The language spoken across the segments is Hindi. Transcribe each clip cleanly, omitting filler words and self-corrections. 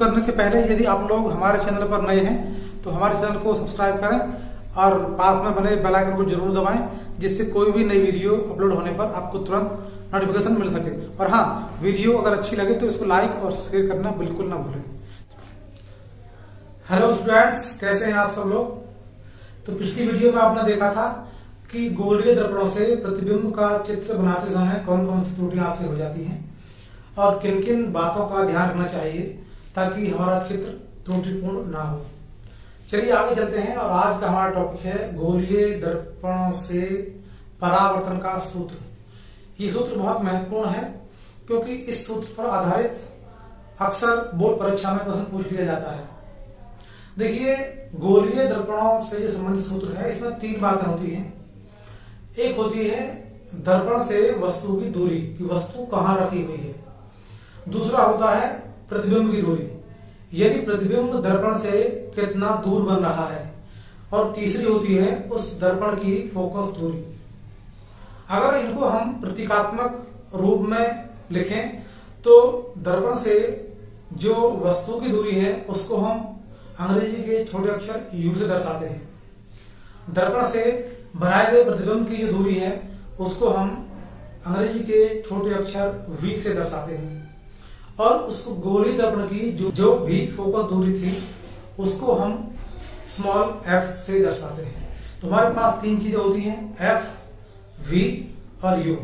करने से पहले यदि आप लोग हमारे चैनल पर नए हैं तो हमारे चैनल को सब्सक्राइब करें और पास में बने बेल आइकन को जरूर दबाएं, जिससे कोई भी नई वीडियो अपलोड होने पर आपको तुरंत नोटिफिकेशन मिल सके। और हाँ, वीडियो अगर अच्छी लगे तो इसको लाइक और शेयर करना बिल्कुल ना भूलें। हेलो स्टूडेंट्स, कैसे हैं आप सब लोग। तो पिछली वीडियो में आपने देखा था कि गोलीय दर्पणों से प्रतिबिंब का चित्र बनाते समय कौन कौन सी त्रुटियां आपसे हो जाती हैं और किन किन बातों का ध्यान रखना चाहिए ताकि हमारा चित्र त्रुटिपूर्ण ना हो। चलिए आगे चलते हैं और आज का हमारा टॉपिक है गोलीय दर्पणों से परावर्तन का सूत्र। ये सूत्र बहुत महत्वपूर्ण है क्योंकि इस सूत्र पर आधारित अक्सर बोर्ड परीक्षा में प्रश्न पूछ लिया जाता है। देखिए, गोलीय दर्पणों से जो संबंधित सूत्र है इसमें तीन बातें होती हैं। एक होती है दर्पण से वस्तु की दूरी, कि वस्तु कहाँ रखी हुई है। दूसरा होता है प्रतिबिंब की दूरी, यानी प्रतिबिंब दर्पण से कितना दूर बन रहा है। और तीसरी होती है उस दर्पण की फोकस दूरी। अगर इनको हम प्रतीकात्मक रूप में लिखें तो दर्पण से जो वस्तु की दूरी है उसको हम अंग्रेजी के छोटे अक्षर u से दर्शाते हैं। दर्पण से बनाए गए प्रतिबिंब की जो दूरी है उसको हम अंग्रेजी के छोटे अक्षर v से दर्शाते हैं। और उस गोलीय दर्पण की जो भी फोकस दूरी थी उसको हम स्मॉल f से दर्शाते हैं। तो हमारे पास तीन चीजें होती हैं, f, v और u।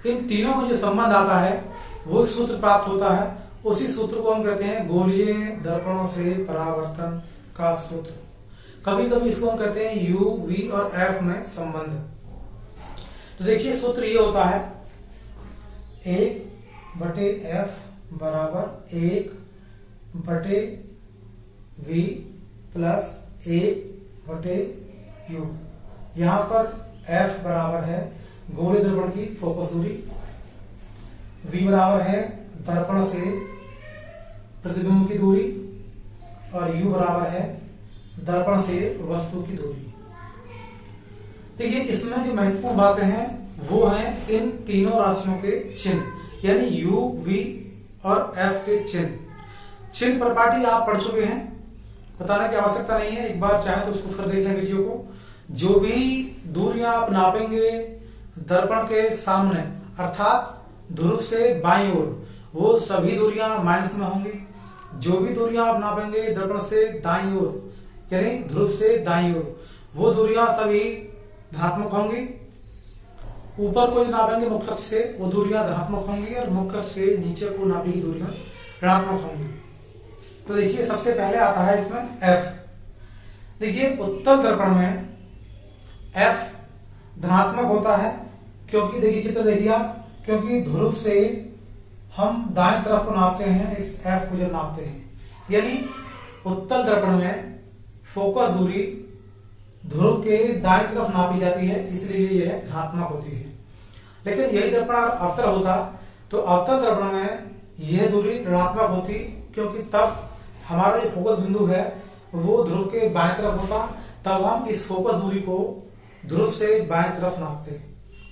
इन तीनों में जो संबंध आता है वो सूत्र प्राप्त होता है। उसी सूत्र को हम कहते हैं गोलीय दर्पणों से परावर्तन का सूत्र। कभी कभी इसको हम कहते हैं u, v और f में संबंध। तो देखिए सूत्र ये होता है 1/f बराबर 1/v प्लस 1/u। यहां पर f बराबर है गोलीय दर्पण की फोकस दूरी, v बराबर है दर्पण से प्रतिबिंब की दूरी और u बराबर है दर्पण से वस्तु की दूरी। देखिए, इसमें जो महत्वपूर्ण बातें हैं वो हैं इन तीनों राशियों के चिन्ह, यानी u, v और f के चिन्ह। चिन्ह प्रॉपर्टी आप पढ़ चुके हैं, बताने की आवश्यकता नहीं है। एक बार चाहे तो उसको फिर देख लें वीडियो को। जो भी दूरियां आप नापेंगे दर्पण के सामने अर्थात ध्रुव से बाईं ओर, वो सभी दूरियां माइनस में होंगी। जो भी दूरियां आप नापेंगे दर्पण से दाईं ओर यानी ध्रुव से दाईं ओर, वो दूरियां सभी धनात्मक होंगी। ऊपर को जो नापेंगे मुख्य अक्ष से वो दूरियां धनात्मक होंगी और मुख्य अक्ष से नीचे को नापी की दूरियां ऋणात्मक होंगी। तो देखिए, सबसे पहले आता है इसमें f। देखिए, उत्तल दर्पण में f धनात्मक होता है क्योंकि देखिए चित्र देखिए आप, क्योंकि ध्रुव से हम दाएं तरफ को नापते हैं, इस f को जब नापते हैं, यानी उत्तल दर्पण में फोकस दूरी ध्रुव के दाएं तरफ नापी जाती है, इसलिए यह धनात्मक होती है। लेकिन यही दर्पण अगर अवतल होता तो अवतल दर्पण में यह दूरी ऋणात्मक होती, क्योंकि तब हमारा जो फोकस बिंदु है वो ध्रुव के बाएं तरफ होता। तब हम इस फोकस दूरी को ध्रुव से बाएं तरफ नापते।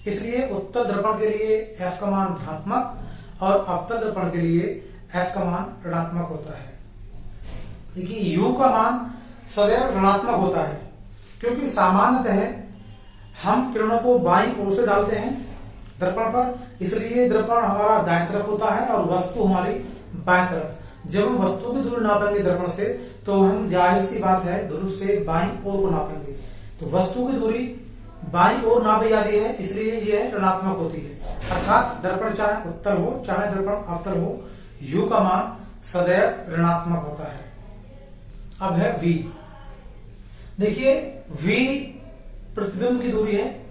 इसलिए उत्तल दर्पण के लिए f का मान धनात्मक और अवतल दर्पण के लिए f का मान ऋणात्मक होता है। देखिए, u का मान सदैव ऋणात्मक होता है क्योंकि सामान्यतः हम किरणों को बाईं ओर से डालते हैं दर्पण पर, इसलिए दर्पण हमारा दाएं तरफ होता है और वस्तु हमारी बाएं तरफ। जब हम वस्तु की दूरी नापेंगे दर्पण से तो हम जाहिर सी बात है ध्रुव से बाईं ओर को नापेंगे। तो वस्तु की दूरी बाईं ओर नापी जाती है, इसलिए यह ऋणात्मक होती है। अर्थात दर्पण चाहे उत्तल हो चाहे दर्पण अवतल हो, u का मान सदैव ऋणात्मक होता है। अब है v। देखिए, v प्रतिबिंब की दूरी है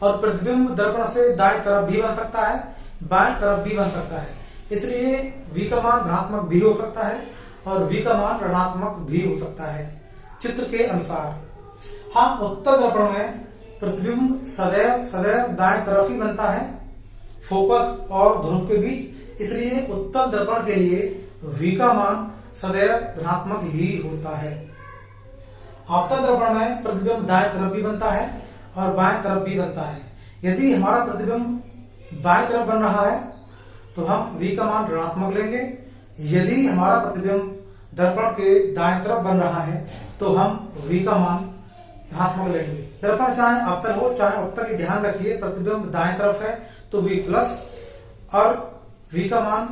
और प्रतिबिंब दर्पण से दाएं तरफ भी बन सकता है, बाएं तरफ भी बन सकता है। इसलिए v का मान धनात्मक भी हो सकता है और v का मान ऋणात्मक भी हो सकता है चित्र के अनुसार। हाँ, उत्तल दर्पण में प्रतिबिंब सदैव दाएं तरफ ही बनता है फोकस और ध्रुव के बीच, इसलिए उत्तल दर्पण के लिए v का मान सदैव धनात्मक ही होता है। अवतल दर्पण में प्रतिबिंब दाएं तरफ भी बनता है और बाएं तरफ भी बनता है। यदि हमारा प्रतिबिंब बाएं तरफ बन रहा है तो हम v का मान ऋणात्मक लेंगे। यदि हमारा प्रतिबिंब दर्पण के दाएं तरफ बन रहा है तो हम v का मान धनात्मक लेंगे। दर्पण चाहे अवतल हो चाहे उत्तल, की ध्यान रखिए प्रतिबिंब दाएं तरफ है तो v प्लस और v का मान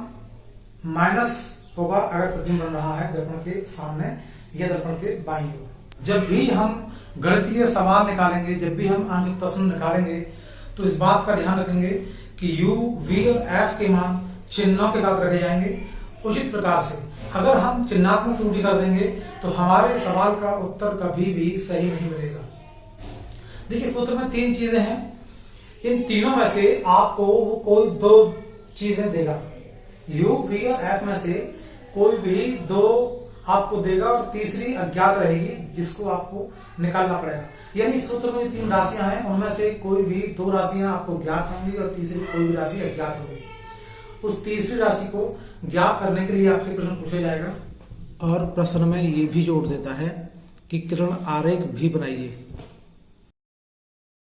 माइनस होगा अगर प्रतिबिंब बन रहा है दर्पण के सामने या दर्पण के बाईं ओर। जब भी हम गणितीय सवाल निकालेंगे, जब भी हम अंकित प्रश्न निकालेंगे तो इस बात का ध्यान रखेंगे कि u, v और f के मान चिन्हों के साथ रखे जाएंगे उचित प्रकार से। अगर हम चिन्हात्मक त्रुटि कर देंगे तो हमारे सवाल का उत्तर कभी भी सही नहीं मिलेगा। देखिए सूत्र में 3 चीजें हैं, इन तीनों में से आपको कोई 2 चीजें देगा। u, v और f में से कोई भी 2 आपको देगा और तीसरी अज्ञात रहेगी जिसको आपको निकालना पड़ेगा। यानी सूत्र में 3 राशियां हैं, उनमें से कोई भी 2 राशियां आपको ज्ञात होंगी और तीसरी कोई भी राशि अज्ञात होगी। उस तीसरी राशि को ज्ञात करने के लिए आपसे प्रश्न पूछा जाएगा और प्रश्न में ये भी जोड़ देता है कि किरण आरेख भी बनाइए।